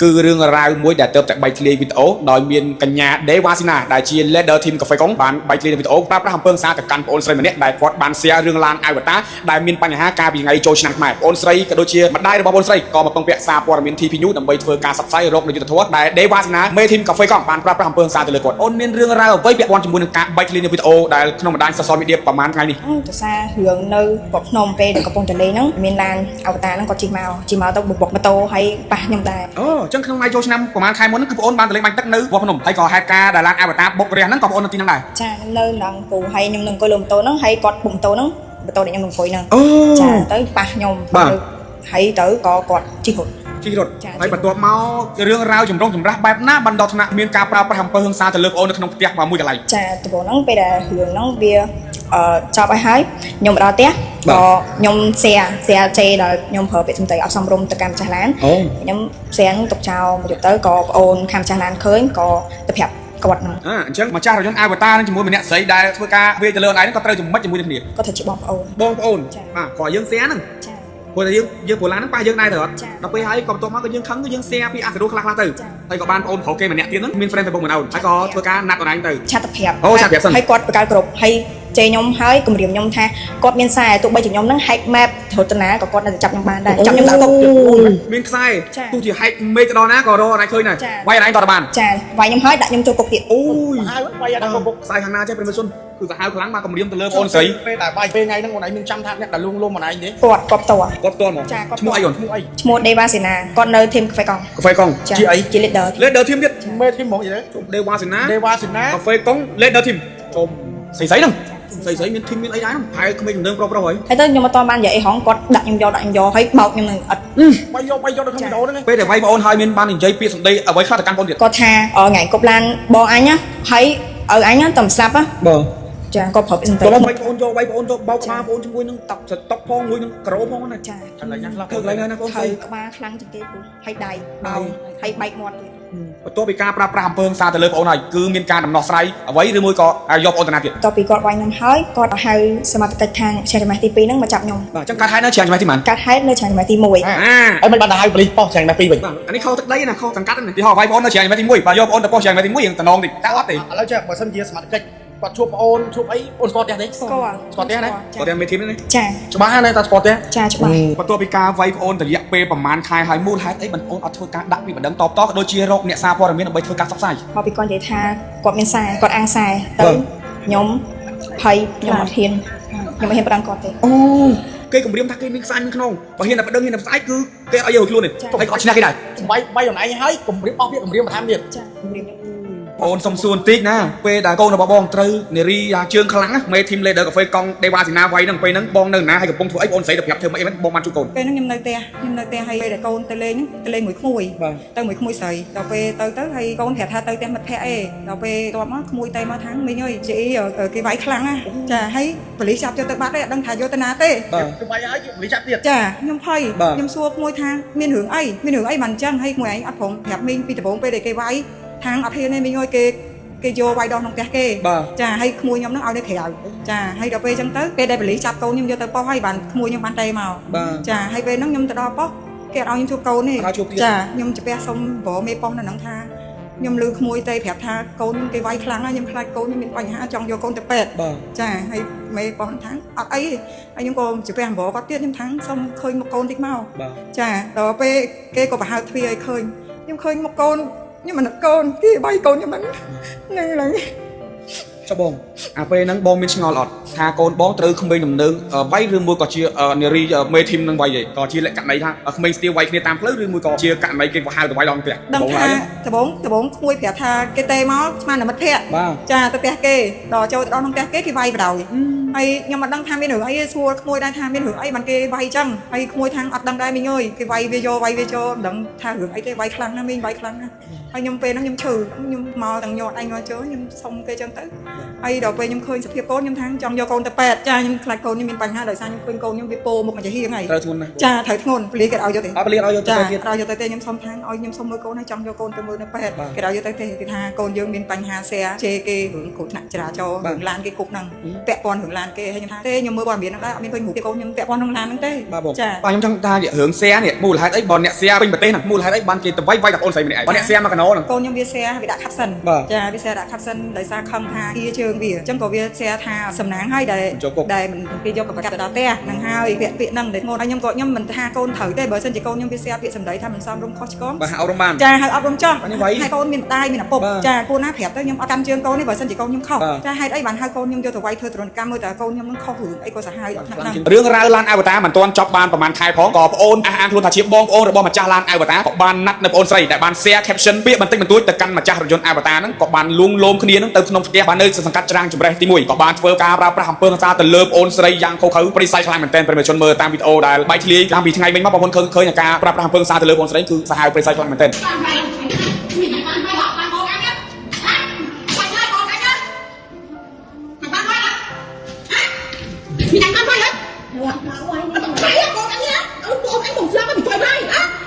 คือเรื่องราวมวยแต่เติมจากใบทะเลวิดีโอโดยมีกัญญาเดวาสินาได้เชียร์เลดเดอร์ทีมกับไฟกองบานใบทะเลวิดีโอปราบพระหัมเพิงซากับการโอนไซมันเนี่ยได้พอดบานเสียเรื่องลางไอวัตตาได้มีปัญหาการเป็นไงโจชนักใหม่โอนไซกับโดเชียมาได้ระบบโอนไซก็มาปงเปียซาปวารมินทีพิยุนำใบเฟิร์การสับไซโรคในยุทธทวได้เดวาสินาเมทีมกับไฟกองบานปราบพระหัมเพิงซาตะเลยกดโอนมีเรื่องราวไว้เปียบอลจมูกการใบทะเลวิดีโอได้ขนมได้ซาซอยมีเดียประมาณไงนี่จะซาเหืองเนื้อกบนมไปกับปงทะเลนั่งมีลานเอาตานั่งกอจีเมาต้องบุกมาโตให้ปะยำได้จังขนมไงโจชนักประมาณใครมันคือโอนบานทะเลมันตักนื้อว่าขนมให้ก่อให้การได้ลานไอวัตตาบกเรียนนั่งกับโอนตีนั่งได้จ้าเนื้อหลังปูให้ยำหนึ่งก็ลมโตนั่งให้กอดปุ่มโตนั่งโตได้ยำหนึ่งคุยนั่งจ้าtớiปะยำให้tớiกอดจีหดที่รถไปประตูเมาเรื่องราวจมร้องจมรักแบบหน้าบันดอลธนามีการปราบประหัมเพิงซาจะเลิกโอนในขนมเปียกมามุ้ยอะไรจ้าตัวนั่งไปได้เหืองนั่งเบียชอบไปให้ยำรอเตี้ยก็ยำเสียเจได้ยำเผอไปทำเตยเอาสมรมตะการชาลานยำเสียงตกเช้ามาจุดtớiก็โอนคำชาลานเคยก็ตะเพียบกอดนั่งจังมาจ้าเราจนอาวตานั่นจมูกมันเนี่ยใส่ได้เพื่อการเวทจะเลิกอะไรนั่นก็เตยจมูกมัดจมูกเดียวก็ถือจะบอกโอนโอนขอยืมเสียนั่งคนจะยืมผลล้านนั่งไปยืมได้เถอะเราไปให้กองตัวมาก็ยืมครั้งก็ยืมเสียพี่อาจจะรู้คลาคลาตื่นไปกับบ้านโอนขอเกมแบบเนี้ยเตี้ยนั้นมีเฟรนด์ไปบอกเหมือนเอาให้ก็เพื่อการนัดตัวไหนตื่นชาตะเพียบให้กอดประกาศกรบให้เจยมให้กลุ่มเรียมยมท่ากอดเมียนทรายตัวใบจุ่มยมนั่งให้แมพโถตนาก็กอดน่าจะจับยมบ้านได้จับยมตาตกเมียนทรายตู้ที่ให้เมย์จะรอนะก็รออะไรเคยหน่อยไว้อะไรต่อบ้านไว้ยมให้ดักยมตัวปกติโอ้ยไว้อะไรก็ทรายข้างหน้าใช่เป็นเพื่อนคือจะหาครั้งมากลุ่มเรียมตะเลิศโอนใส่ไปแต่ใบเป็นไงนั่งวันไหนมึงจำทักเนี่ยแต่ลุงมาไหนนี่กอดตัวหมอชั่วโมงไอ้ก่อนชั่วโมงเดวาสินากอดเนยทีมไฟกองจีไอจีเลดเดอร์ทีมเนี่ยเมื่อทีมหมออย่างนี้เดวาสินะกาแฟกองเลดเดอร์ทีมชมใส่นั่งใส่มีทีมมีอะไรนั่งไทยเขาไม่ถึงเดิมเราเลยให้ต้นยมมาตอนบ้านใหญ่ของกอดดักยมยอให้เบายมหนึ่งไปโยเราทำโดนนั่นไงไปแต่ไว้บอลไทยมีบ้านหนึ่งใจปีสุดเดย์เอาไว้ฆ่าตะการบอลเดียดก็ท่าไงกบลานบอลไอ้เนี้ยให้ไอ้เนี้ยต่ำสลับอ่ะจ้าก็พอเป็นตัวไว้บอลโยเบามาบอลจมูกนึงตับจะตบพองมือนึงกระโดดพองนั่นจ้าอะไรยังเธออะไรนะบอลไทยมาครั้งจะเก็บให้ได้ให้ใบหมดตัวปีการปราบปรามเพิงซาแต่เลยบอลหน่อยคือมีการดำนอกไซเอาไว้หรือมือก็ยอมโอนตนาเดียดตัวปีกอดไว้น้ำให้กอดให้สมาชิกทางเชียงใหม่ที่ปีนึงมาจับยมจังการไทยนั่นเชียงใหม่ที่มันการไทยในเชียงใหม่ที่มวยไอ้มันบรรดาให้บริป้อเชียงใหม่ปีไปอันนี้เขาตักได้นะเขาสังกัดนั่นที่ห่อไว้บอลนั่นเชียงใหม่ที่มวยปยอมโอนแต่ป้อเชียงใหม่ที่มวยอย่างตะนองดิก้าวติแล้วจะมาสมัครสมัครกดชุบโอนชุบไอ้โอนสปอร์ตเนี่ยสปอร์ตเนี่ยนะสปอร์ตเนี่ยมีทีมนี่จ้าชุบบ้านในแต่สปอร์ตเนี่ยจ้าชุบบ้านประตูปีกาไว้โอนแต่ระยะเปประมาณคายหายมูลหายไอ้มันโอนเอาเท่าการดักปีบันดังตอบโดยเชียร์โรเนี่ยซาพอร์ตมีนเอาไปเท่าการซับไซพอปีก่อนเดี๋ยวทากดเมนทรายกดอ่างทรายเติมยมไผ่ยมเทียนยมไม่เห็นประดังก่อนเลยโอ้เกย์กับเรียมทักเกย์มีทรายมีขนมพอเห็นแต่ประเด็นเห็นแต่ทรายคือเกย์เอาเยอะขึ้นเลยไอ้ก็ชนะกี่ได้ใบอย่างไหนให้กลุ่มเรียมป้อเพี้ยกลุ่มเรียมมาทำเดียดจ้ากลุ่มเรียมโอนสมส่วนติ๊กนะเปย์ด่าโกนบองตรึเนรียาเชิงคลังนะเมทีมเลเดอร์กับเฟย์กองเดวาสินาไว้นั่งไปนั่งบองนั่งนะให้กับปงถั่วไอ้โอนใส่ดับยับเธอไม่เอ็มบองมันจุกโกนเปย์นั่งยำเนยเตะให้เปย์ด่าโกนเตะเลงหมวยขมุยเตะหมวยขมุยใส่เราเปย์เตะให้โกนแถท่าเตะมัดแพ้เราเปย์ตัวมันขมุยเตะมาทั้งไม่ย่อยจีở cái váy khăn á chà hay quản lý chặt cho tự bát đấy đăng thả vô tên á tê cái váy ấy quản lý chặt tiệt chà nhom phay nhom xua môi thang miên hưởng ấy bàn chân hay mùi ấy ắt phồng hẹp minh pi tập phồng pe để cái váy thang ắt hiện này mình ngồi cái vô váy đòn không kê chà hay mùi nhom nó ao để khẻo chà hay đập pe chân tới pe đây quản lý chặt câu nhom vô tự po hay bàn mùi nhom bàn tay màu chà hay pe nó nhom tự đo po cái ao nhom chua câu này chà nhom chụp pe xong bỏ mê po nó nắng thaยมลือขโมยเตยแผลทาโกนเกยไว้ครั้งนะยมคลายโกนยมเป็นปัญหาจองโยโกนแต่เป็ดจ้าให้ไม่ปอนทั้งไอ้ยมโกนจะไปหาบอกก็เตี้ยยมทั้งxongเคยmộtโกนติ๊กเมาจ้าต่อไปเกยก็ไปหาทวีไอ้เคยยมเคยmộtโกนnhưng mà nóโกนที่ใบโกนยมมันนี่เลยชบงเปย์นั่งบองมีชงอลอดทาโกนบองตรึขมิ้นหนุ่มนึงใบเรื่องมือก็เชียเนรีเมทีมนั่งใบใหญ่ก็เชียร์เล็กกันไหนท่าขมิ้นสตีลใบเนี่ยตามเพลิดเรื่องมือก็เชียร์กันไหนเก่งกว่าฮาตัวใบลองเตะดังท่าแต่บงคุยแผลทาเกเตมอสมันน่ะมันเทะจ้าแต่เกดอโจดอน้องเกที่ใบเดาไอ้ยังมันดังทาไม่หนึ่งไอ้ชัวขโมยได้ทาไม่หนึ่งไอ้มันเกใบจังไอ้ขโมยทางอัดดังได้ไม่เงยเกใบเวโจดังทาหึงไอ้เกใบครั้งนะไม่ใบครั้งนะ ហើយខ្ញុំពេលហ្នឹងខ្ញុំឈឺខ្ញុំមកទាំងញាត់ឯងមកចូលខ្ញុំសុំគេចឹងទៅហើយដល់ពេលខ្ញុំឃើញសភាពកូនខ្ញុំថាចង់យកកូនទៅពេទ្យចាខ្ញុំខ្លាចកូនខ្ញុំមានបញ្ហាដោយសារខ្ញុំឃើញកូនខ្ញុំវាពោមុខមួយចាហៀងហើយត្រូវធ្ងន់ណាស់ចាត្រូវធ្ងន់ពលីគេឲ្យយកទេពលីឲ្យយកទៅទៀតឲ្យយកទៅទេខ្ញុំសុំថាឲ្យខ្ញុំសុំមើលកូនហើយចង់យកកូនទៅមើលនៅពេទ្យគេឲ្យយកទៅទេគេថាកូនយើងមានបញ្ហាសែជេគេរឿងគ្រោះថ្នាក់ចរាចរណ៍រឿងឡានគេគុកហ្នឹងពាក់ព័ន្ធរឿងឡានគេហើយខ្ញុំថាទេខ្ញុំមើលព័ត៌មានហ្នឹងដែរអត់មានឃើញរូបទេកូនខ្ញុំពាក់ព័ន្ធក្នុងឡានហ្នឹងទេចាបាទខ្ញុំចង់ថារឿងសែនេះមូលហេតុអីបើអ្នកសែពេញប្រទេសហ្នឹងមូលហេតុអីបានគេទៅវាយតែអូនស្រីម្នាក់ឯងបើអ្នកសែមកកណោហ្នឹងកូនខ្ញុំវាសែវាដាក់ខាត់សិនចាវាសែដាក់ខាត់សិនដោយសារខំថាជាជើងវាអញ្ចឹងក៏វាសែថាសំណាងហើយដែលមិនគេយកប្រកាសទៅដល់ផ្ទះហ្នឹងហើយពាក្យហ្នឹងដែលងូនឲ្យខ្ញុំមិនថាកូនត្រូវទេបើមិនជាកូនខ្ញុំវាសែពាក្យសម្ដីថាមិនសមរម្យខុសឆ្គងបាទអប់រំបានចាហើយអប់រំចោះហើយកូនមានម្ដាយមានឪពុកចាគួរណាប្រាប់ទៅខ្ញុំអត់កាន់ជើងកូននេះបើមិនជាកូនខ្ញុំខុសចាហេតុអីបានហៅកូនខ្ញុំយកទៅវាយធ្វើទរណកម្មមើលតើកូនខ្ញុំនឹងខុសរឿងអីក៏សាហាវដល់ថ្នាក់ហ្នឹងរឿងរ៉ាវឡានអវតារមិនទាន់ចប់បានប្រហែលខែផងក៏ប្អូនអះអាងខ្លួនថាជាបងប្អូនរបស់ម្ចាស់ឡានអវតារក៏បានណាត់នៅប្អូនស្រីដែលបាន share caption ពាក្យបន្តិចបន្តួចទៅកាន់ម្ចាស់រថយន្តអវតារហ្នឹងក៏បានលួងលោមគ្នាហ្នឹងទៅក្នុងផ្ទះបាននៅសង្កាត់ច្រាំងចម្រេះទី1ក៏បានធ្វើការប្រើប្រាស់អំពើហិង្សាទៅលើប្អូនស្រីយ៉ាងខុសខើប្រិយស័យខ្លាំងមែនទែនប្រិយជនមើលតាមវីដេអូដែលបែកធ្លាយតាមពីថ្ងៃមិញមកបងប្អូនឃើញការប្រើប្រាស់អំពើហិង្សាទៅលើប្អូនស្រីគឺសាហាវប្រិយស័យខ្លាំងមែនទែនមានអ្នកកាន់ហើយហើយកូនអញកូនអញកុំស្លាប់ទៅជួយហើយហ៎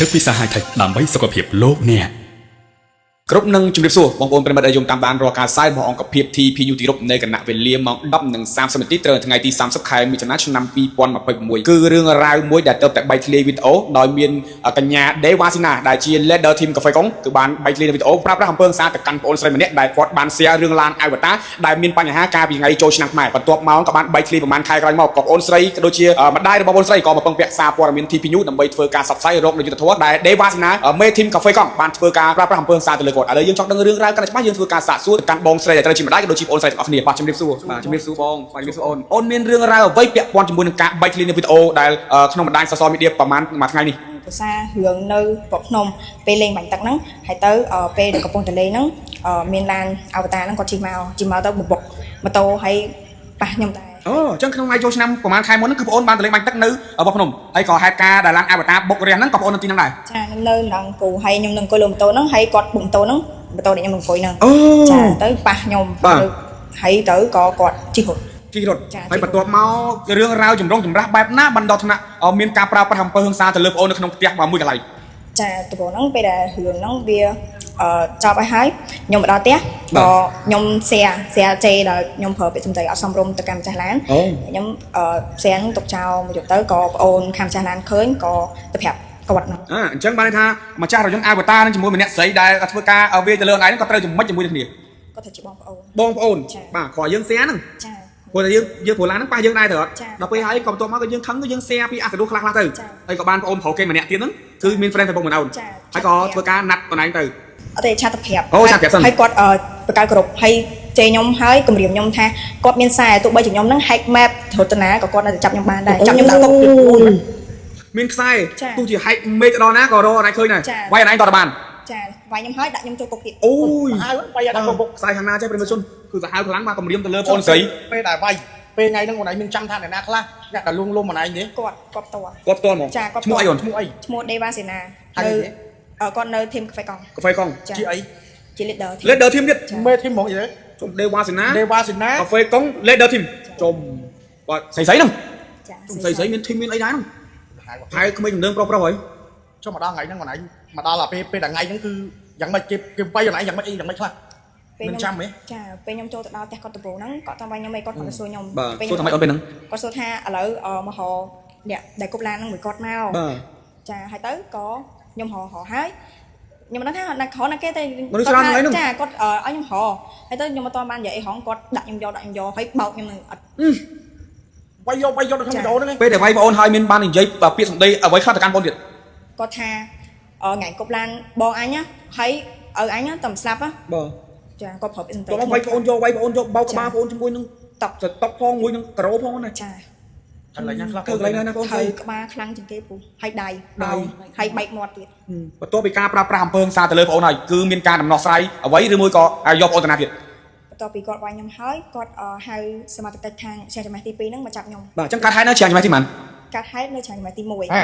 ទឹកពីសាហាយថៃដើម្បីសុខភាពលោកអ្នកគ្រប់នឹងជំរាបសួរបងប្អូនប្រិមិត្តដែលយំតាមដានរាល់ការផ្សាយរបស់អង្គភាព TPU ទីរុបនៃគណៈវេលាម៉ោង 10:30 នាទីត្រូវថ្ងៃទី30 ខែមិថុនាឆ្នាំ 2021គឺរឿងរ៉ាវមួយដែលទៅតែបែកធ្លាយវីដេអូដោយមានកញ្ញាដេវ៉ាស៊ីណាដែលជា leader team កាហ្វេកុងគឺបានបែកធ្លាយវីដេអូប្រាប់អំពើហិង្សាទៅកាន់ប្អូនស្រីម្នាក់ដែលគាត់បាន share រឿងឡានអវតារដែលមានបញ្ហាកាលពីថ្ងៃចូលឆ្នាំខ្មែរបន្ទាប់មកក៏បានបែកធ្លាយប្រហែលខែក្រោយមកក៏ប្អូនស្រីក៏ដូចជាម្ដាយរបស់ប្អូនស្រីក៏មកពឹងពាក់សារព័ត៌មាន TPU ដើម្បីធ្វើការសបផ្សាយរកនៅយុទ្ធធម៌ដែលដេវ៉ាស៊ីណាមេ team កាហ្វេកុងបានធ្វើការប្រាប់អំពើហិង្សាទៅលើគាត់ឥឡូវយើងចង់ដឹងរឿងរ៉ាវកាន់តែច្បាស់យើងធ្វើការសាកសួរទៅកាន់បងស្រីដែលត្រូវជាម្ដាយក៏ដូចជាបងស្រីទាំងអស់គ្នាបាទជំរាបសួរបាទជំរាបសួរបងបាទជំរាបសួរអូនមានរឿងរ៉ាវអ្វីពាក់ព័ន្ធជាមួយនឹងការបែកធ្លាយនៅវីដេអូដែលក្នុងបណ្ដាញ social media ប្រហែលមួយថ្ងៃនេះភាសារឿងនៅប្រភ្នំពេលលេងបាញ់ទឹកហ្នឹងហើយទៅពេលដែលកំពុងតែលេងហ្នឹងមានឡានអវតារហ្នឹងគាត់ជិះមកទៅបបុកម៉ូតូហើយប៉ះខ្ញុំដែរអូអញ្ចឹងក្នុងថ្ងៃចូលឆ្នាំប្រហែលខែមុនហ្នឹងគឺបងអូនបានទៅលេងបាញ់ទឹកនៅប្រភ្នំហើយក៏ហេតុការណ៍ដែលឡានអវតារបុករះហ្នឹងក៏បងអូននៅទីហ្នឹងដែរចាខ្ញុំនៅនឹងគូហើយខ្ញុំនឹងអង្គុយលើម៉ូតូហ្នឹងហើយគាត់បុកម៉ូតូហ្នឹងម៉ូតូដែលខ្ញុំអង្គុយហ្នឹងចាទៅប៉ះខ្ញុំហើយទៅក៏គាត់ជិះរត់ហើយបន្ទាប់មករឿងរ៉ាវចម្រុងចម្រាស់បែបណាបានដល់ថ្នាក់មានការប្រើប្រាស់អំពើហិង្សាទៅលើបងអូននៅក្នុងផ្ទះមួយកន្លែងចាទៅហ្នឹងពេលដែលរឿងហ្នឹងវាចប់ហើយខ្ញុំមកដល់ផ្ទះក៏ខ្ញុំសែចេដល់ខ្ញុំប្រើពាក្យសម្ដីអត់សមរម្យទៅកាន់ម្ចាស់ឡានខ្ញុំសែទុកចោលមកយកទៅក៏ប្អូនខាងម្ចាស់ឡានឃើញក៏ទៅប្រាប់គាត់ហ្នឹងអញ្ចឹងបានន័យថាម្ចាស់រថយន្តអវតារនឹងជាមួយម្នាក់ស្រីដែលធ្វើការវាទៅលើខ្លួនឯងក៏ត្រូវជាមួយជាមួយគ្នាគាត់ថាជាបងប្អូនបាទគ្រាន់យើងសែហ្នឹងចាព្រោះតែយើងព្រោះឡានហ្នឹងប៉ះយើងដែរទៅអត់ដល់ពេលហើយក៏បន្ទាប់មកក៏យើងខឹងក៏យើងសែពីអសរោះខ្លះទៅហើយក៏បានបងអូនប្រុសគេម្នាក់ទៀតហ្នឹងគឺមាន friend Facebook មិនអូនហើយក៏ធ្វើការណាត់ខ្លួនឯងទៅអត់ទេឆាតទៅប្រាប់ឆាតប្រាប់សិនហើយគាត់បកកើតគ្រប់ហើយចេខ្ញុំហើយគម្រាមខ្ញុំថាគាត់មានសារទោះបីជាខ្ញុំហ្នឹង hack map រត់ទៅណាក៏គាត់នៅតែចាប់ខ្ញុំបានដែរចាប់ខ្ញុំដាក់គុកមានខ្សែទោះជា hack មេឃដល់ណាក៏រកអនឡាញឃើញដែរវាយអនឡាញតតបានចាវាយខ្ញុំហើយដាក់ខ្ញុំចូលគុកទៀតអូយវាយដាក់គុកខ្សែខាងណាចេះប្រិមជនគឺសាហាវខ្លាំងមកគម្រាមទៅលើបងស្រីពេលដែលវាយពេលថ្ងៃហ្នឹងបងឯងមានចាំថាអ្នកណាខ្លះអ្នកដែលលួងលោមបងឯងទេគាត់ផ្ទាល់ហ្មងឈ្មោះអីអូនឈ្មោះដេវ៉ាសេណានៅគាត់នៅធីមកាហ្វេកុងជាអីជា leader team ទៀតមេ team ហ្មងយីជុំដេវ៉ាសេណាកាហ្វេកុង leader team ជុំបាទស្រីហ្នឹងចាស្រីមាន team មានអីដែរហ្នឹងហើយក្មេងដំណើរប្រុសហើយចុះមកដល់ថ្ងៃហ្នឹងបងឯងមកដល់ពេលតែថ្ងៃហ្នឹងគឺយ៉ាងម៉េចគេវាយបងឯងយ៉ាងម៉េចអីយ៉ាងម៉េចខ្លះមិនចាំទេចាពេលខ្ញុំចូលទៅដល់ផ្ទះគាត់ដំបូងហ្នឹងគាត់តាមវាយខ្ញុំគាត់គាត់សួរខ្ញុំពេលសួរថាម៉េចអូនពេលហ្នឹងគាត់សួរថាឥឡូវមកហៅអ្នកដែលគប់ឡានហ្នឹងមួយគាត់មកចាហើយទៅក៏ខ្ញុំហៅហើយ nhưng mà nó thấy là khó là cái tay Mà nó sao ăn lấy luôn? cha có ở nhom hò hay tới nhưng mà tôi ban vậy họ có đặt nhom vô phải bọc nhưng mà វាយយកទៅក្នុងវីដេអូហ្នឹង ពេលដែលវាយបងអូនហើយមានបាននិយាយពាក្យសម្ដីអ្វីខ្លះទៅកាន់បងទៀត có tha ngày cục lan bon anh nhá thấy ở anh á tầm slap á បាទ ចាគាត់ប្រើពាក្យសម្ដី តោះវាយបងអូនយកវាយបងអូនយកបោកក្បាលបងអូនជាមួយនឹង តប តបផងមួយនឹងក្រូផងណា ចា កន្លែងណាខ្លះ ធ្វើកន្លែងណាបងអូន ហើយក្បាលខ្លាំងជាងគេពូហើយដៃហើយបែកមាត់ទៀត បន្ទាប់ពីការប្រើប្រាស់អំពើហិង្សាទៅលើបងអូនហើយគឺមានការដំណោះស្រាយអ្វីឬមួយក៏យកបងអូនទៅណាទៀត បន្ទាប់ពីគាត់វាយខ្ញុំហើយគាត់ហៅសមាជិកខាងជាចំណេះទី2ហ្នឹងមកចាប់ខ្ញុំ បាទអញ្ចឹងកាត់ហេតុនៅច្រាំងច្បាស់ទីម៉ាន កាត់ហេតុនៅចំណេះទី1 អា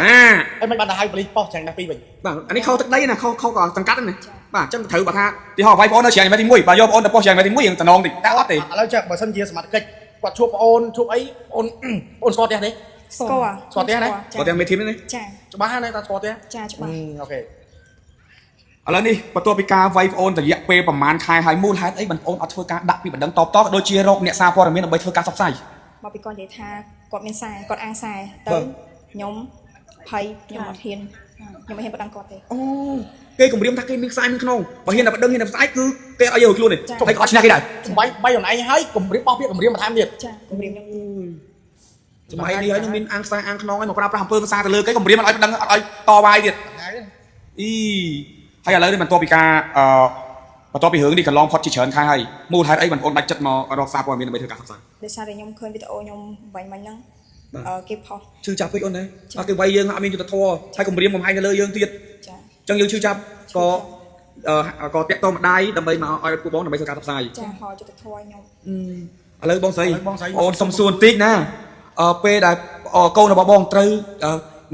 ហើយមិនបានទៅហៅប៉ូលីសប៉ោះចាំងដល់ពីវិញ បាទអានេះខុសទឹកដីណាខុសក៏ចង្កាត់ណាបាទអញ្ចឹងត្រូវបើថាទីហោវាយបងអូននៅច្រាំងច្បាស់ទី1បាទយកបងអូនទៅប៉ោះច្រាំងច្បាស់ទី1យើងតំណងតិចតែអត់ទេ ឥឡូវចាបើសិនជាសមាជិកគាត់ជួបប្អូនជួបអីប្អូនស្គាល់ផ្ទះទេ ស្គាល់ ស្គាល់ផ្ទះណា គាត់ទាំងមេធីមនេះ ចា ច្បាស់ហើយណាតាស្គាល់ផ្ទះ ចាច្បាស់ អូខេ ឥឡូវនេះបន្ទាប់ពីការវាយបងអូនរយៈពេលប្រហែលខែហើយមូលហេតុអីបងអូនអត់ធ្វើការដាក់ពីបណ្ដឹងតបក៏ដូចជារកអ្នកសារព័ត៌មានដើម្បីធ្វើការផ្សព្វផ្សាយ មកពីគាត់និយាយថាគាត់មានខ្សែគាត់អាំងខ្សែទៅខ្ញុំភ័យខ្ញុំអត់ហ៊ានខ្ញុំមិនហ៊ានបណ្ដឹងគាត់ទេ អូគេគម្រាមថាគេមានខ្សែមានខ្នងបើហ៊ានតែបណ្ដឹងហ៊ានតែផ្សាយគឺគេអត់យកខ្លួនទេហើយក៏អត់ឈ្នះគេដែរ បាយខ្លួនឯងហើយកុំរៀបបោះពាក្យគំរាមបន្ថែមទៀត ចាគម្រាមខ្ញុំ សម័យនេះហើយនឹងមានអាំងខ្សែអាំងខ្នងឲ្យមកប្រើប្រាស់អំពើហិង្សាទៅលើគេគម្រាមអត់ឲ្យបណ្ដឹងអត់ឲ្យតវ៉ាយទៀតអីហើយឥឡូវនេះបន្ទាប់ពីការបន្ទាប់ពីរឿងនេះកន្លងផុតជាច្រើនខែហើយមូលហេតុអីបងអូនដាច់ចិត្តមករកសារព័ត៌មានដើម្បីធ្វើការផ្សព្វផ្សាយ ដោយសារតែខ្ញុំឃើញវីដេអូខ្ញុំបាញ់ហ្នឹងគេផុស ឈឺចាប់ពេកអូនណាអត់គេវាយយើងអត់មានយុត្តិធម៌ហើយគម្រាមកំហែងទៅលើយើងទៀត ចា អញ្ចឹងយើងឈឺចាប់ក៏តាក់ទងម្ដាយដើម្បីមកឲ្យពួកបងដើម្បីធ្វើការផ្សព្វផ្សាយ ចាហៅចិត្តធွာខ្ញុំ ឥឡូវបងស្រីអូនសុំសួរបន្តិចណាពេលដែលកូនរបស់បងត្រូវ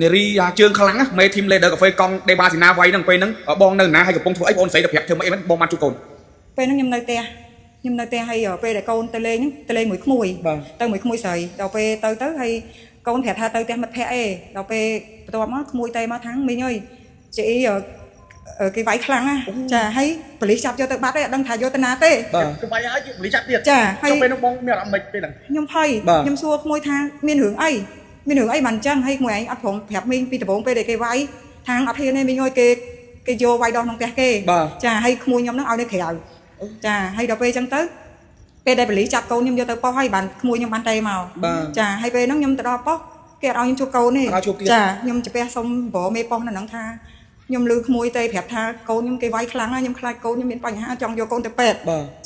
នារីជើងខ្លាំងណាមេធីមលេដឺកាហ្វេកង់ដេបាស៊ីណាវាយហ្នឹងពេលហ្នឹងបងនៅណាហើយកំពុងធ្វើអីបងស្រីទៅប្រាប់ធ្វើមិនអីមិនបងបានជួបកូន ពេលហ្នឹងខ្ញុំនៅផ្ទះហើយពេលដែលកូនទៅលេងមួយក្មួយទៅមួយក្មួយស្រីដល់ពេលទៅហើយកូនប្រាប់ថាទៅផ្ទះមិត្តភ័ក្ដិអេដល់ពេលបន្ទាប់មកក្មួយទៅមកថាមីងអើយចេះគេវាយខ្លាំងណាចាហើយប៉ូលីសចាប់យកទៅបាត់ទេអត់ដឹងថាយកទៅណាទេ គឺបាយហើយប៉ូលីសចាប់ទៀត ចាហើយ ពេលនោះបងមានអារម្មណ៍មិនពេលហ្នឹង ខ្ញុំភ័យខ្ញុំសួរក្មួយថាមានរឿងអីបានអញ្ចឹងហើយក្មួយឯងអត់ព្រមប្រាប់មីងពីដំបូងពេលដែលគេវាយខាងអត់ហ៊ានទេមីងអើយគេយកវាយដោះក្នុងផ្ទះគេចាហើយក្មួយខ្ញុំហ្នឹងឲ្យនៅក្រៅចាហើយដល់ពេលអញ្ចឹងទៅពេលដែលប៉ូលីសចាប់កូនខ្ញុំយកទៅប៉ោះហើយបានក្មួយខ្ញុំបានតែមកចាហើយពេលហ្នឹងខ្ញុំទៅដល់ប៉ោះគេអត់ឲ្យខ្ញុំជួបកូនទេចាខ្ញុំជិះសុំប្រមេប៉ោះនៅហ្នឹងថាខ្ញុំលឺក្មួយទៅប្រាប់ថាកូនខ្ញុំគេវាយខ្លាំងណាស់ខ្ញុំខ្លាចកូនខ្ញុំមានបញ្ហាចង់យកកូនទៅពេទ្យ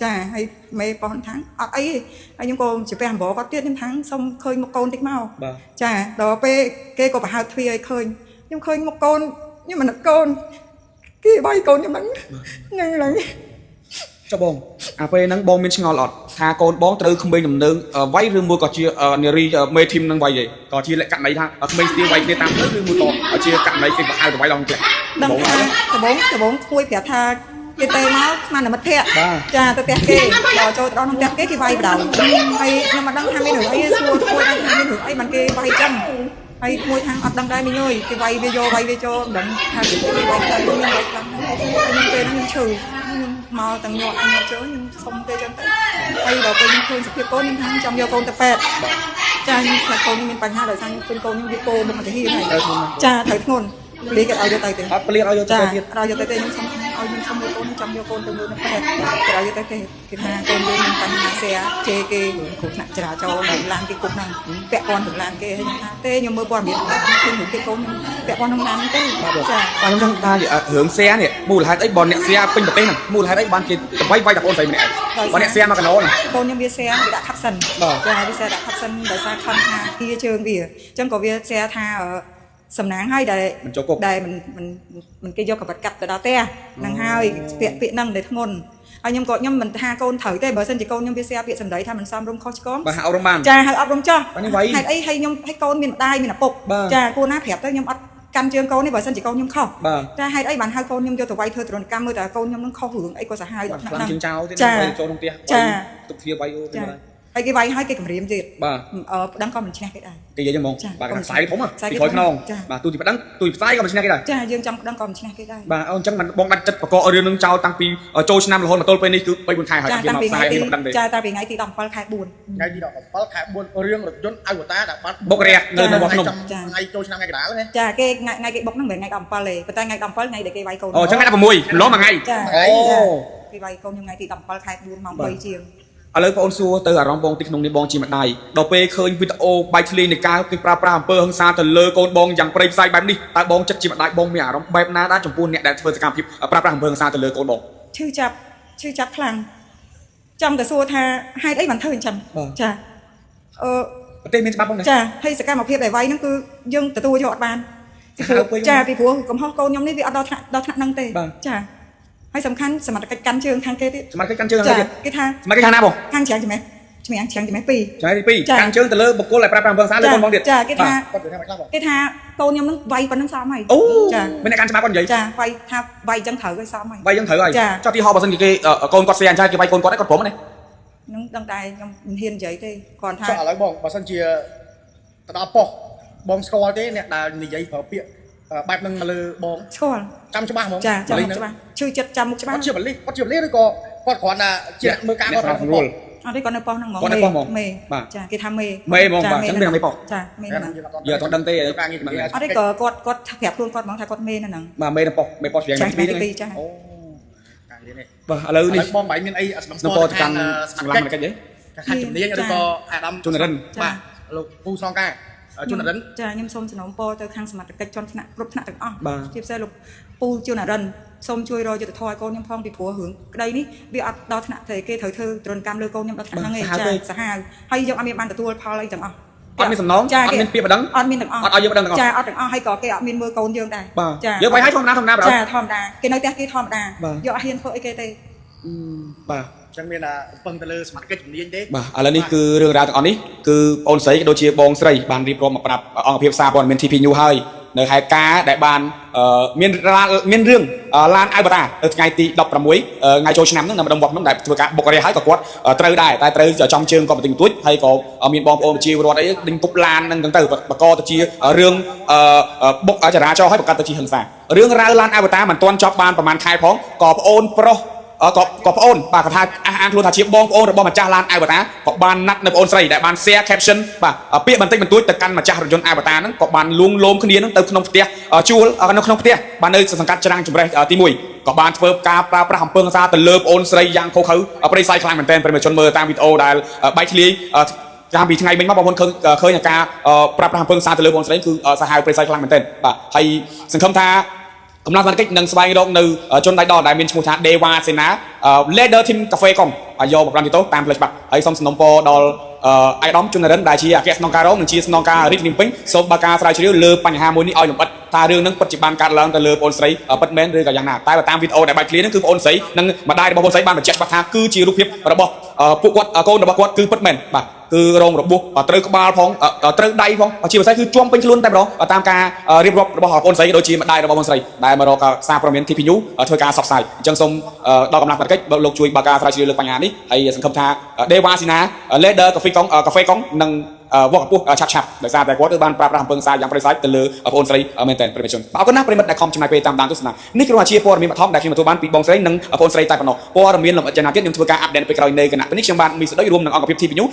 ចាហើយមេប៉ោះថាអត់អីទេហើយខ្ញុំក៏ជិះអំបរគាត់ទៀតខ្ញុំថាសុំឃើញមុខកូនតិចមកចាដល់ពេលគេក៏ប្រហែលទ្វារឲ្យឃើញខ្ញុំឃើញមុខកូនខ្ញុំមិននឹកកូនគេវាយកូនខ្ញុំហ្នឹងឡើយ ចុះបងអាពេលហ្នឹងបងមានឆ្ងល់អត់ថាកូនបងត្រូវក្មេងដំណើរវាយឬមួយក៏ជានារីមេធីមនឹងវាយទេក៏ជាលក្ខណៈន័យថាក្មេងស្ទាវវាយគ្នាតាមផ្លូវឬមួយក៏ជាករណីគេបង្អើទៅវាយដល់ផ្ទះ ដឹងថាដំបងគួយប្រាប់ថាគេទៅមកស្មានតែមិត្តភ័ក្ដិចាទៅផ្ទះគេដល់ចូលទៅដល់ក្នុងផ្ទះគេវាយបដៅហើយខ្ញុំមិនដឹងថាមានរឿងអីសួរគួយថាមានរឿងអីបានគេវាយចឹងហើយគួយថាអត់ដឹងដែរមីងអើយគេវាយវាយកវាយវាចូលមិនដឹងថាគេវាយខ្លាំងខ្ញុំវាយខ្លាំងហើយខ្ញុំពេលហ្នឹងខ្ញុំឈឺខ្ញុំមកទាំងញាត់ខ្ញុំចូលខ្ញុំសុំទៅចឹងទៅហើយដល់ពេលខ្ញុំឃើញសភាពកូនខ្ញុំថាចង់យកកូនទៅពេទ្យចាខ្ញុំខ្លាចកូនខ្ញុំមានបញ្ហាដោយសារខ្ញុំឃើញកូនខ្ញុំវាពោមុខទៅហ៊ានហើយចាត្រូវធ្ងន់ ប៉ូលីសគេឲ្យយកទៅទេអត់ប៉ូលីសឲ្យយកទៅទៀតឲ្យយកទៅទេខ្ញុំសុំថាឲ្យខ្ញុំសុំមើលកូនចង់យកកូនទៅមើលនៅពេទ្យគេឲ្យយកទៅទេគេថាកូនយើងមានបញ្ហាសេជេគេគ្រោះថ្នាក់ចរាចរណ៍នៅឡានគេគុកហ្នឹងពាក់ព័ន្ធនឹងឡានគេហើយខ្ញុំថាទេខ្ញុំមើលព័ត៌មានខ្ញុំឃើញគេកូនខ្ញុំពាក់ព័ន្ធនឹងឡានហ្នឹងទេចាបាទខ្ញុំចង់ថារឿងសេនេះមូលហេតុអីបើអ្នកសេពេញប្រទេសហ្នឹងមូលហេតុអីបានគេវាយតែបងស្រីម្នាក់បើអ្នកសេមកកណោហ្នឹងកូនខ្ញុំវាសេវាដាក់ខាត់សិនចាវាសេដាក់ខាត់សិនដោយសារខំថាគៀជើងវាអញ្ចឹងក៏វាសេថាសំណាងឲ្យដែលមិនគេយកកបិតកាត់ទៅដល់ផ្ទះហ្នឹងហើយពាក្យហ្នឹងដែលធ្ងន់ហើយខ្ញុំមិនថាកូនត្រូវទេបើសិនជាកូនខ្ញុំវាសេពាក្យសម្ដីថាមិនសមរម្យខុសឆ្គងបាទហៅអប់រំបានចាហៅអប់រំចោះហេតុអីហើយខ្ញុំឲ្យកូនមានម្ដាយមានឪពុកចាគួរណាប្រាប់ទៅខ្ញុំអត់កាន់ជើងកូននេះបើសិនជាកូនខ្ញុំខុសតែហេតុអីបានហៅកូនខ្ញុំយកទៅវាយធ្វើទរណកម្មមើលតើកូនខ្ញុំនឹងខុសរឿងអីក៏សាហាវដល់ថ្នាក់ហ្នឹងចាចូលក្នុងផ្ទះចាទុកវាវាយអូទៅ ហើយគេវាយឲ្យគេគម្រាមទៀត បាទ ប្តឹងក៏មិនឈ្នះគេដែរ គេនិយាយចឹងហ្មង ចា៎ បាទខាងផ្សាយធំ ផ្សាយ ពី គេ ក្រោយខ្នង ចា៎ បាទទូទីប្តឹងទូទីផ្សាយក៏មិនឈ្នះគេដែរ ចាយើងចង់ប្តឹងក៏មិនឈ្នះគេដែរ បាទអញ្ចឹងមិនបងដាច់ចិត្តបកករឿងនឹងចោលតាំងពីចូលឆ្នាំរហូតមកទល់ពេលនេះគឺ3-4ខែហើយ ចា គេ តាំង មក ពី ផ្សា ថ្ងៃ យ ទី គេមកដឹងទេ ចាតាំងពីថ្ងៃទី17ខែ4 ថ្ងៃទី17ខែ4រឿងរថយន្តអវតារដែលបាត់ បុករយៈនៅនៅវត្តភ្នំ ថ្ងៃចូលឆ្នាំថ្ងៃកណ្ដាលណា ចាគេថ្ងៃគេបុកហ្នឹងមិនមែនថ្ងៃ17ទេប៉ុន្តែថ្ងៃ17ថ្ងៃដែលគេវាយកូន អូអញ្ចឹងថ្ងៃ16ឡងមួយថ្ងៃ ចា អូ គេវាយកូនខ្ញុំថ្ងៃទី17ខែ4ម៉ោង3ជាង ឥឡូវបងអូនសួរទៅអារម្មណ៍បងទីក្នុងនេះបងជាម្ដាយដល់ពេលឃើញវីដេអូបែកធ្លាយនៃការគេប្រើប្រាស់អំពើហិង្សាទៅលើកូនបងយ៉ាងព្រៃផ្សៃបែបនេះតើបងចិត្តជាម្ដាយបងមានអារម្មណ៍បែបណាដែរចំពោះអ្នកដែលធ្វើសកម្មភាពប្រើប្រាស់អំពើហិង្សាទៅលើកូនបង ឈឺចាប់ខ្លាំងចង់ទៅសួរថាហេតុអីបានធ្វើអញ្ចឹងចាប្រទេសមានច្បាប់បងណា ចាហើយសកម្មភាពដែលវាយហ្នឹងគឺយើងទទួលយកអត់បានចាពីព្រោះកំហុសកូនខ្ញុំនេះវាអត់ដល់ថ្នាក់ហ្នឹងទេចាហើយសំខាន់សមត្ថកិច្ចកាន់ជើងខាងគេទៀត សមត្ថកិច្ចកាន់ជើង ចា ទៀត គេថា សមត្ថកិច្ចខាងណាបង ខាងច្រាំងច្រមេះច្រាំងច្រមេះ2 ចាំទី2កាន់ជើងទៅលើបុគ្គលដែលប្រើប្រាស់អំពើហិង្សាលើកូនបងទៀត ចាគេថា គាត់និយាយថាខ្លះបង គេថាកូនខ្ញុំហ្នឹងវាយប៉ុណ្្នឹងសមហើយ អូ ចា មានអ្នកកាន់ច្បាប់គាត់និយាយ ចាវាយថាវាយអញ្ចឹងត្រូវឲ្យសមហើយ វាយយើងត្រូវហើយ ចា ចុះទីហោបើសិនជាគេកូនគាត់ស្រីអញ្ចឹងគេវាយកូនគាត់គាត់ព្រមទេ ហ្នឹងដឹងតែខ្ញុំមិនហ៊ាននិយាយទេគាត់ថា ចុះឥឡូវបងបើសិនជាទៅដល់ប៉ុស្តិ៍បងស្គាល់ទេអ្នកដែលនិយាយប្រើពាក្យបែបហ្នឹងមកលើបង ស្គាល់ ចាំច្បាស់ហ្មង ចាចាំមុខច្បាស់ឈឺចិត្តចាំមុខច្បាស់ គាត់ជាបលិសគាត់ជាបលិសឬក៏គាត់គ្រាន់តែជាមើលការគាត់របស់បង អត់ទេគាត់នៅប៉ុស្តិ៍ហ្នឹងហ្មង គាត់នៅប៉ុស្តិ៍ហ្មង មេ បាទ ចាគេថាមេ មេហ្មងបាទអញ្ចឹងមានមេប៉ុស្តិ៍ ចាមេហ្នឹង យើអត់ដឹងទេ ការងារ អត់ទេក៏គាត់ប្រាប់ខ្លួនគាត់ហ្មងថាគាត់មេនៅហ្នឹង បាទមេនៅប៉ុស្តិ៍មេប៉ុស្តិ៍ស្រី ចា ទី2ហ្នឹង ទី2ចា អូការងារនេះ បាទឥឡូវនេះ បងបាយមានអីស្នំ ស្នំពរកាន់ស្លាមកិច្ចទេ ខាងជំនាញឬក៏អាដាម ជនរិន បាទលោកពូស្នងការជនរិន ចាខ្ញុំសូមសំណូមពរទៅខាងសមត្ថកិច្ចជាន់ថ្នាក់គ្រប់ថ្នាក់ទាំងអស់ បាទ ជាពិសេសលោកពូជនរិនសូមជួយរកយុត្តិធម៌ឲ្យកូនខ្ញុំផងពីព្រោះរឿងក្តីនេះវាអត់ដល់ថ្នាក់ទេគេត្រូវធ្វើទរណកម្មលើកូនខ្ញុំដល់ថ្នាក់ហ្នឹងឯងចាសាហាវហើយយើងអត់មានបានទទួលផលអីទាំងអស់ អត់មានសំណងអត់មានពាក្យបណ្ដឹង អត់មានទាំងអស់ អត់ឲ្យយើងបណ្ដឹងទាំងអស់ ចាអត់ទាំងអស់ហើយក៏គេអត់មានមើលកូនយើងដែរ បាទ ចា យើងបាយឲ្យធម្មតាបាទ ចាធម្មតាគេនៅផ្ទះគេធម្មតាយកអត់ហ៊ានធ្វើអីគេទេ បាទ ចឹងមានតែពឹងទៅលើសមត្ថកិច្ចជំនាញទេ បាទឥឡូវនេះគឺរឿងរ៉ាវទាំងអស់នេះគឺបងអូនស្រីក៏ដូចជាបងស្រីបានរៀបរាប់មកប្រាប់អង្គភាពសារព័ត៌មាន TP News ហើយនៅហេតុការណ៍ដែលបានមានរឿងឡានអៅបាតានៅថ្ងៃទី16ថ្ងៃចូលឆ្នាំហ្នឹងនៅម្ដុំវត្តហ្នឹងដែលធ្វើការបុករយៈហើយក៏គាត់ត្រូវដែរតែត្រូវចំជើងក៏បន្តិចបន្តួចហើយក៏មានបងប្អូនប្រជាពលរដ្ឋអីដេញគប់ឡានហ្នឹងទៅបកទៅជារឿងបុកចរាចរណ៍ហើយបង្កើតទៅជាហិង្សារឿងរ៉ាវឡានអៅបាតាមិនទាន់ចប់បានប្រហែលខែផងក៏ប្អូនប្រុសក៏ប្អូនបាទគាត់ថាអះអាងខ្លួនថាជាបងប្អូនរបស់ម្ចាស់ឡានអវតារក៏បានណាត់នៅប្អូនស្រីដែលបាន share caption បាទពាក្យបន្តិចបន្តួចទៅកាន់ម្ចាស់រថយន្តអវតារហ្នឹងក៏បានលួងលោមគ្នាហ្នឹងទៅក្នុងផ្ទះជួលនៅក្នុងផ្ទះបាននៅសង្កាត់ច្រាំងជំរេះទី1ក៏បានធ្វើការប្រើប្រាស់អំពើហិង្សាទៅលើប្អូនស្រីយ៉ាងខុសខើប្រិយស័យខ្លាំងមែនទែនប្រិយជនមើលតាមវីដេអូដែលបែកធ្លាយតាមពីថ្ងៃមិញមកបងប្អូនឃើញការប្រើប្រាស់អំពើហិង្សាទៅលើប្អូនស្រីគឺសាហាវប្រិយស័យខ្លាំងមែនទែនបាទហើយសង្ឃឹមថាកំណត់សមត្ថកិច្ចនឹងស្វែងរកនៅជនដៃដល់ដែលមានឈ្មោះថា Dewa Sena Leader Team Cafe កុំយកមកប្រកាន់ទីតូតាមផ្លូវច្បាប់ហើយសូមសំណូមពរដល់អាយដាមជនរិនដែលជាអគ្គស្នងការរងនិងជាស្នងការរាជធានីពេញសូមបើកការស្រាវជ្រាវលើបញ្ហាមួយនេះឲ្យលម្អិតថារឿងនឹងពិតជាបានកើតឡើងទៅលើប្អូនស្រីពិតមែនឬក៏យ៉ាងណាតែតាមវីដេអូដែលបែកឃ្លាហ្នឹងគឺប្អូនស្រីនិងម្ដាយរបស់ប្អូនស្រីបានបញ្ជាក់ច្បាស់ថាគឺជារូបភាពរបស់ពួកគាត់កូនរបស់គាត់គឺពិតមែនបាទគឺរងរបួសត្រូវក្បាលផងត្រូវដៃផងជាពិសេសគឺជាប់ពេញខ្លួនតែម្ដងតាមការរៀបរាប់របស់ប្អូនស្រីក៏ដូចជាម្ដាយរបស់ប្អូនស្រីដែលមករកសារព័ត៌មាន TP News ធ្វើការសបផ្សាយអញ្ចឹងសូមដល់កម្លាំងសមត្ថកិច្ចលោកជួយបើកការស្រាវជ្រាវលើបញ្ហានេះហើយសង្ឃឹមថា Dewa Sena Leader Cafe កុងនឹងវត្តពោះឆាប់ដោយសារតែគាត់បានប្រើប្រាស់អំពើហិង្សាយ៉ាងប្រិយស័យទៅលើប្អូនស្រីមែនទែនប្រិយជនអរគុណណាស់ប្រិមិត្តដែលខំចំណាយពេលតាមដានទស្សនានេះគឺជាព័ត៌មានបឋមដែលខ្ញុំទទួលបានពីបងស្រីនិងប្អូនស្រីតែប៉ុណ្ណោះព័ត៌មានលម្អិតយ៉ាងណាទៀតខ្ញុំធ្វើការអាប់ដេតពេលក្រោយនៅគណៈពេលនេះខ្ញុំបានមានសេចក្តីរួមនឹងអង្គភាព TP News